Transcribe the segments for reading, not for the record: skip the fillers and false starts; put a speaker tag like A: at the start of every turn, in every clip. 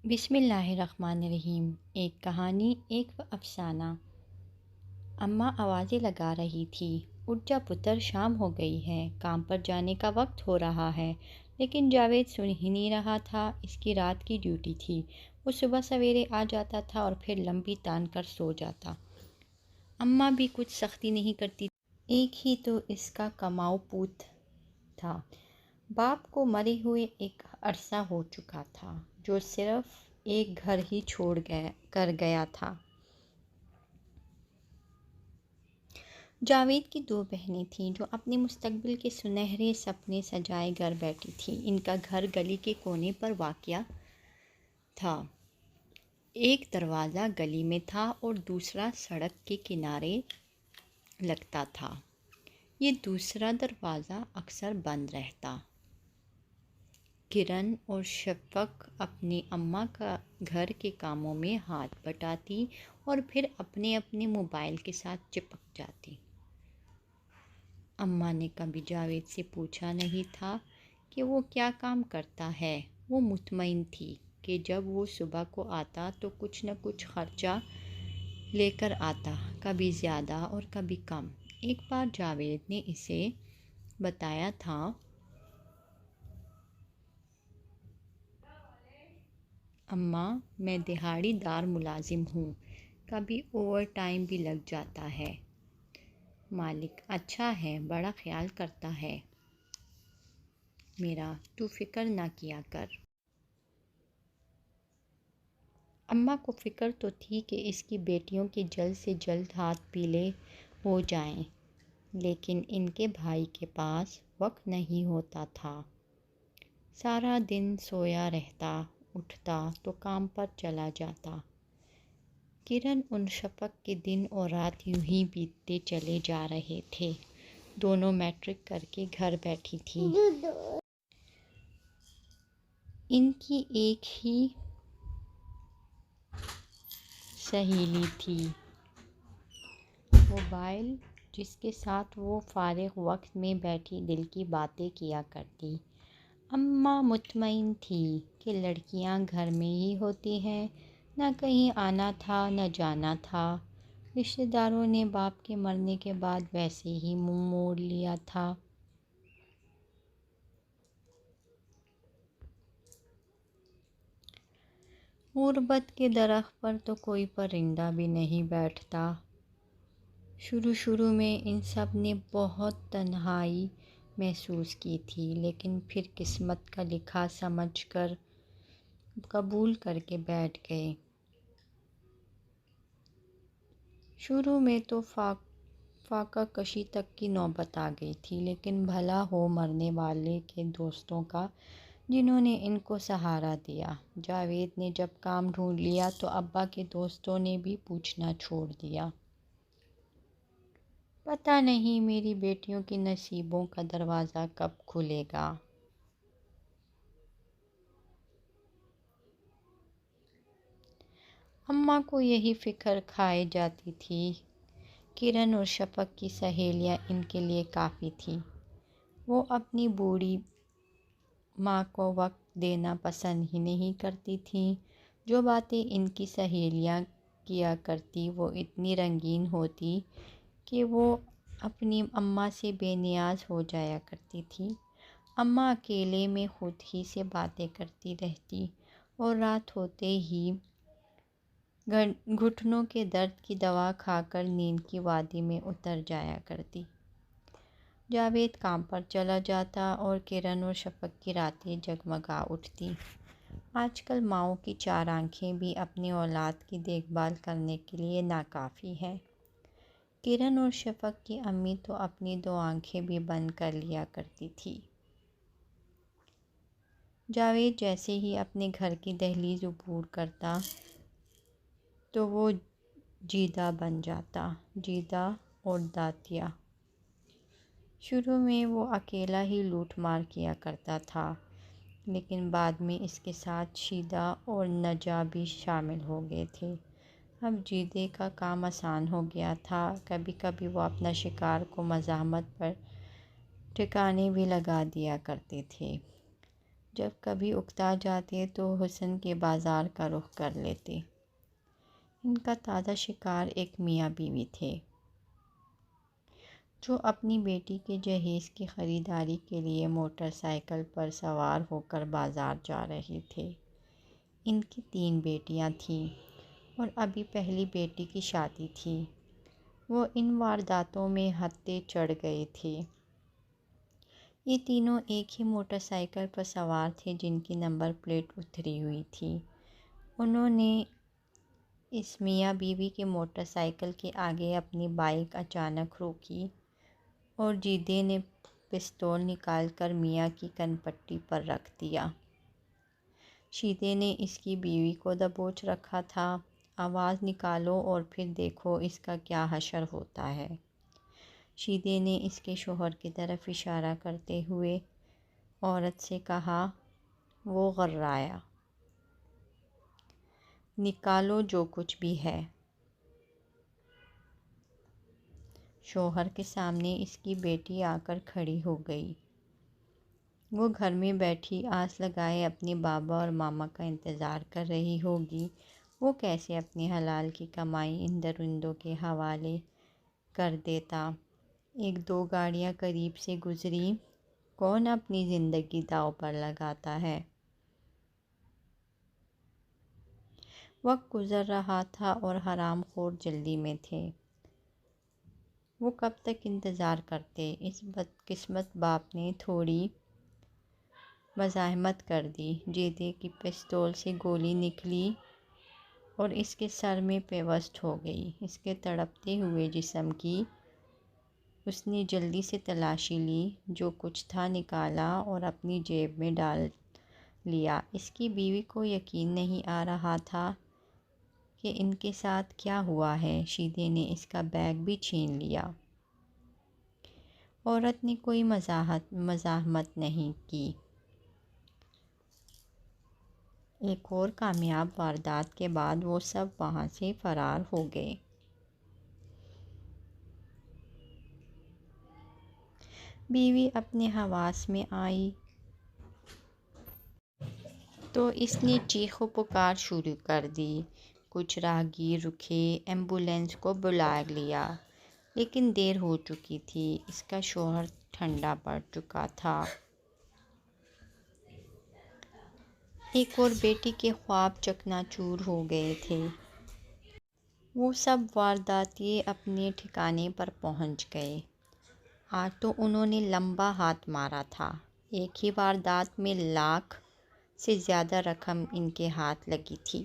A: بسم اللہ الرحمن الرحیم۔ ایک کہانی، ایک افسانہ۔ اماں آوازیں لگا رہی تھی، اٹھ جا پتر، شام ہو گئی ہے، کام پر جانے کا وقت ہو رہا ہے۔ لیکن جاوید سن ہی نہیں رہا تھا، اس کی رات کی ڈیوٹی تھی۔ وہ صبح سویرے آ جاتا تھا اور پھر لمبی تان کر سو جاتا۔ اماں بھی کچھ سختی نہیں کرتی تھی۔ ایک ہی تو اس کا کماؤ پوت تھا۔ باپ کو مرے ہوئے ایک عرصہ ہو چکا تھا، جو صرف ایک گھر ہی چھوڑ کر گیا تھا۔ جاوید کی دو بہنیں تھیں جو اپنے مستقبل کے سنہرے سپنے سجائے گھر بیٹھی تھیں۔ ان کا گھر گلی کے کونے پر واقع تھا۔ ایک دروازہ گلی میں تھا اور دوسرا سڑک کے کنارے لگتا تھا۔ یہ دوسرا دروازہ اکثر بند رہتا۔ کرن اور شفق اپنی اماں کا گھر کے کاموں میں ہاتھ بٹاتی اور پھر اپنے اپنے موبائل کے ساتھ چپک جاتی۔ اماں نے کبھی جاوید سے پوچھا نہیں تھا کہ وہ کیا کام کرتا ہے۔ وہ مطمئن تھی کہ جب وہ صبح کو آتا تو کچھ نہ کچھ خرچہ لے کر آتا، کبھی زیادہ اور کبھی کم۔ ایک بار جاوید نے اسے بتایا تھا، اماں، میں دہاڑی دار ملازم ہوں، کبھی اوور ٹائم بھی لگ جاتا ہے۔ مالک اچھا ہے، بڑا خیال کرتا ہے میرا، تو فکر نہ کیا کر۔ اماں کو فکر تو تھی کہ اس کی بیٹیوں کے جلد سے جلد ہاتھ پیلے ہو جائیں، لیکن ان کے بھائی کے پاس وقت نہیں ہوتا تھا۔ سارا دن سویا رہتا، اٹھتا تو کام پر چلا جاتا۔ کرن اور شفق کے دن اور رات یوں ہی بیتتے چلے جا رہے تھے۔ دونوں میٹرک کر کے گھر بیٹھی تھیں۔ ان کی ایک ہی سہیلی تھی، موبائل، جس کے ساتھ وہ فارغ وقت میں بیٹھی دل کی باتیں کیا کرتی۔ اماں مطمئن تھی کہ لڑکیاں گھر میں ہی ہوتی ہیں، نہ کہیں آنا تھا نہ جانا تھا۔ رشتہ داروں نے باپ کے مرنے کے بعد ویسے ہی منہ موڑ لیا تھا۔ غربت کے درخت پر تو کوئی پرندہ بھی نہیں بیٹھتا۔ شروع میں ان سب نے بہت تنہائی محسوس کی تھی، لیکن پھر قسمت کا لکھا سمجھ کر قبول کر کے بیٹھ گئے۔ شروع میں تو فاقہ کشی تک کی نوبت آ گئی تھی، لیکن بھلا ہو مرنے والے کے دوستوں کا، جنہوں نے ان کو سہارا دیا۔ جاوید نے جب کام ڈھونڈ لیا تو ابا کے دوستوں نے بھی پوچھنا چھوڑ دیا۔ پتہ نہیں میری بیٹیوں کے نصیبوں کا دروازہ کب کھلے گا۔ اماں کو یہی فکر کھائے جاتی تھی۔ کرن اور شفق کی سہیلیاں ان کے لیے کافی تھیں۔ وہ اپنی بوڑھی ماں کو وقت دینا پسند ہی نہیں کرتی تھیں۔ جو باتیں ان کی سہیلیاں کیا کرتی وہ اتنی رنگین ہوتی کہ وہ اپنی اماں سے بے نیاز ہو جایا کرتی تھیں۔ اماں اکیلے میں خود ہی سے باتیں کرتی رہتی اور رات ہوتے ہی گھٹنوں کے درد کی دوا کھا کر نیند کی وادی میں اتر جایا کرتی۔ جاوید کام پر چلا جاتا اور کرن اور شفق کی راتیں جگمگا اٹھتی۔ آج کل ماؤں کی چار آنکھیں بھی اپنی اولاد کی دیکھ بھال کرنے کے لیے ناکافی ہیں۔ کرن اور شفق کی امی تو اپنی دو آنکھیں بھی بند کر لیا کرتی تھی۔ جاوید جیسے ہی اپنے گھر کی دہلیز عبور کرتا تو وہ جیدہ بن جاتا، جیدہ اور داتیا۔ شروع میں وہ اکیلا ہی لوٹ مار کیا کرتا تھا، لیکن بعد میں اس کے ساتھ شیدہ اور نجا بھی شامل ہو گئے تھے۔ اب جیدے کا کام آسان ہو گیا تھا۔ کبھی کبھی وہ اپنا شکار کو مزاحمت پر ٹھکانے بھی لگا دیا کرتے تھے۔ جب کبھی اکتا جاتے تو حسن کے بازار کا رخ کر لیتے۔ ان کا تازہ شکار ایک میاں بیوی تھے جو اپنی بیٹی کے جہیز کی خریداری کے لیے موٹر سائیکل پر سوار ہو کر بازار جا رہے تھے۔ ان کی 3 بیٹیاں تھیں اور ابھی پہلی بیٹی کی شادی تھی۔ وہ ان وارداتوں میں ہتے چڑھ گئے تھے۔ یہ تینوں ایک ہی موٹر سائیکل پر سوار تھے جن کی نمبر پلیٹ اتری ہوئی تھی۔ انہوں نے اس میاں بیوی کی موٹر سائیکل کے آگے اپنی بائیک اچانک روکی اور جیدے نے پستول نکال کر میاں کی کن پٹی پر رکھ دیا۔ شیدے نے اس کی بیوی کو دبوچ رکھا تھا۔ آواز نکالو اور پھر دیکھو اس کا کیا حشر ہوتا ہے۔ شیدے نے اس کے شوہر کی طرف اشارہ کرتے ہوئے عورت سے کہا، وہ غرایا، نکالو جو کچھ بھی ہے۔ شوہر کے سامنے اس کی بیٹی آ کر کھڑی ہو گئی۔ وہ گھر میں بیٹھی آس لگائے اپنے بابا اور ماما کا انتظار کر رہی ہوگی۔ وہ کیسے اپنی حلال کی کمائی ان درندوں کے حوالے کر دیتا۔ 1-2 گاڑیاں قریب سے گزری۔ کون اپنی زندگی داؤ پر لگاتا ہے؟ وقت گزر رہا تھا اور حرام خور جلدی میں تھے۔ وہ کب تک انتظار کرتے؟ اس بدقسمت باپ نے تھوڑی مزاحمت کر دی۔ جیدے کی پستول سے گولی نکلی اور اس کے سر میں پیوست ہو گئی۔ اس کے تڑپتے ہوئے جسم کی اس نے جلدی سے تلاشی لی، جو کچھ تھا نکالا اور اپنی جیب میں ڈال لیا۔ اس کی بیوی کو یقین نہیں آ رہا تھا کہ ان کے ساتھ کیا ہوا ہے۔ شیدے نے اس کا بیگ بھی چھین لیا۔ عورت نے کوئی مزاحمت نہیں کی۔ ایک اور کامیاب واردات کے بعد وہ سب وہاں سے فرار ہو گئے۔ بیوی اپنے حواس میں آئی تو اس نے چیخ و پکار شروع کر دی۔ کچھ راہگیر رکے، ایمبولینس کو بلا لیا، لیکن دیر ہو چکی تھی۔ اس کا شوہر ٹھنڈا پڑ چکا تھا۔ ایک اور بیٹی کے خواب چکنا چور ہو گئے تھے۔ وہ سب وارداتیے اپنے ٹھکانے پر پہنچ گئے۔ آج تو انہوں نے لمبا ہاتھ مارا تھا۔ ایک ہی واردات میں لاکھ سے زیادہ رقم ان کے ہاتھ لگی تھی۔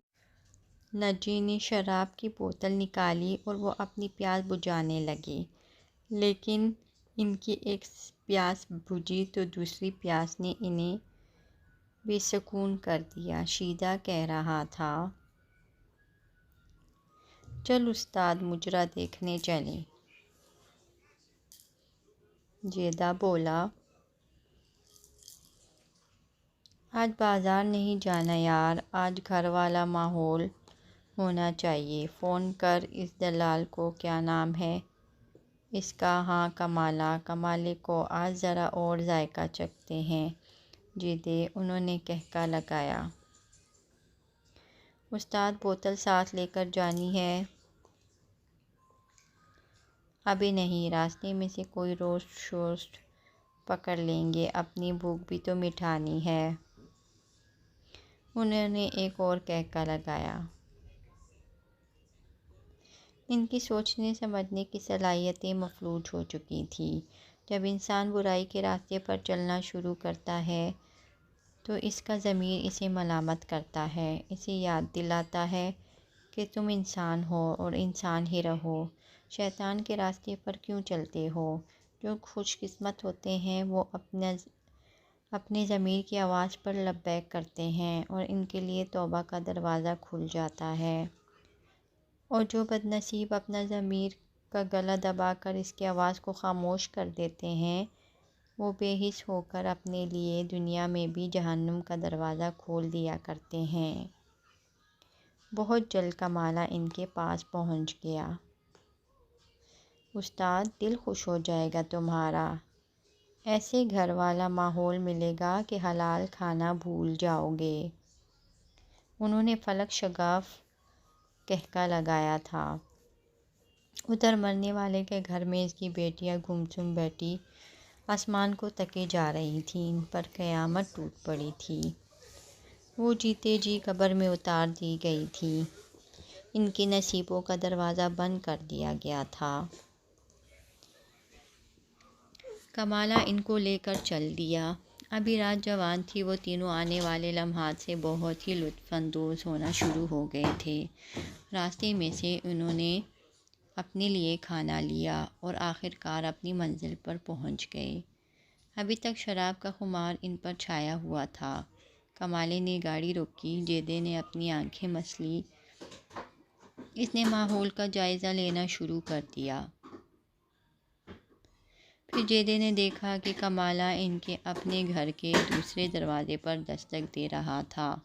A: نجی نے شراب کی بوتل نکالی اور وہ اپنی پیاس بجھانے لگے، لیکن ان کی ایک پیاس بجھی تو دوسری پیاس نے انہیں بے سکون کر دیا۔ شیدہ کہہ رہا تھا، چل استاد مجرا دیکھنے چلیں۔ جیدہ بولا، آج بازار نہیں جانا یار، آج گھر والا ماحول ہونا چاہیے۔ فون کر اس دلال کو، کیا نام ہے اس کا؟ ہاں کمالے کو، آج ذرا اور ذائقہ چکھتے ہیں۔ جیدے، انہوں نے کہکا لگایا۔ استاد بوتل ساتھ لے کر جانی ہے؟ ابھی نہیں، راستے میں سے کوئی روسٹ شوسٹ پکڑ لیں گے، اپنی بھوک بھی تو مٹانی ہے۔ انہوں نے ایک اور کہکا لگایا۔ ان کی سوچنے سمجھنے کی صلاحیتیں مفلوج ہو چکی تھیں۔ جب انسان برائی کے راستے پر چلنا شروع کرتا ہے تو اس کا ضمیر اسے ملامت کرتا ہے، اسے یاد دلاتا ہے کہ تم انسان ہو اور انسان ہی رہو، شیطان کے راستے پر کیوں چلتے ہو؟ جو خوش قسمت ہوتے ہیں وہ اپنے ضمیر کی آواز پر لبیک کرتے ہیں اور ان کے لیے توبہ کا دروازہ کھل جاتا ہے، اور جو بد نصیب اپنا ضمیر کا گلا دبا کر اس کی آواز کو خاموش کر دیتے ہیں، وہ بے حس ہو کر اپنے لیے دنیا میں بھی جہنم کا دروازہ کھول دیا کرتے ہیں۔ بہت جلد کمالہ ان کے پاس پہنچ گیا۔ استاد، دل خوش ہو جائے گا تمہارا، ایسے گھر والا ماحول ملے گا کہ حلال کھانا بھول جاؤ گے۔ انہوں نے فلک شگاف کہکا لگایا تھا۔ ادھر مرنے والے کے گھر میں اس کی بیٹیاں گمسم بیٹھی آسمان کو تکے جا رہی تھیں۔ ان پر قیامت ٹوٹ پڑی تھی۔ وہ جیتے جی قبر میں اتار دی گئی تھی۔ ان کے نصیبوں کا دروازہ بند کر دیا گیا تھا۔ کمالہ ان کو لے کر چل دیا۔ ابھی رات جوان تھی، وہ تینوں آنے والے لمحات سے بہت ہی لطف اندوز ہونا شروع ہو گئے تھے۔ راستے میں سے انہوں نے اپنے لیے کھانا لیا اور آخر کار اپنی منزل پر پہنچ گئے۔ ابھی تک شراب کا خمار ان پر چھایا ہوا تھا۔ کمالے نے گاڑی روکی، جیدے نے اپنی آنکھیں مسلی۔ اس نے ماحول کا جائزہ لینا شروع کر دیا۔ پھر جیدے نے دیکھا کہ کمالہ ان کے اپنے گھر کے دوسرے دروازے پر دستک دے رہا تھا۔